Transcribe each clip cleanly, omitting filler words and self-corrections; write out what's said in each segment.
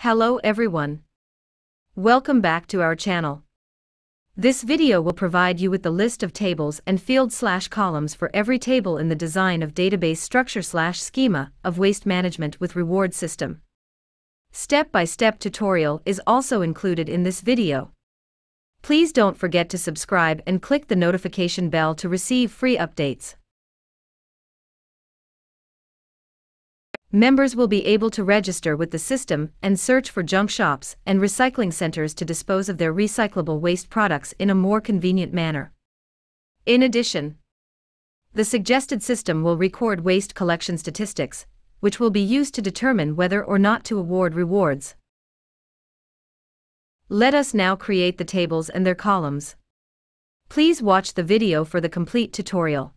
Hello everyone. Welcome back to our channel. This video will provide you with the list of tables and field/columns for every table in the design of database structure/schema of waste management with reward system. Step-by-step tutorial is also included in this video. Please don't forget to subscribe and click the notification bell to receive free updates. Members will be able to register with the system and search for junk shops and recycling centers to dispose of their recyclable waste products in a more convenient manner. In addition, the suggested system will record waste collection statistics, which will be used to determine whether or not to award rewards. Let us now create the tables and their columns. Please watch the video for the complete tutorial.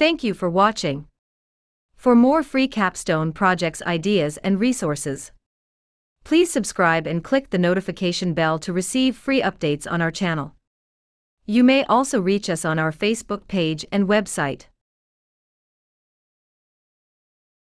Thank you for watching. For more free capstone projects ideas and resources, please subscribe and click the notification bell to receive free updates on our channel. You may also reach us on our Facebook page and website.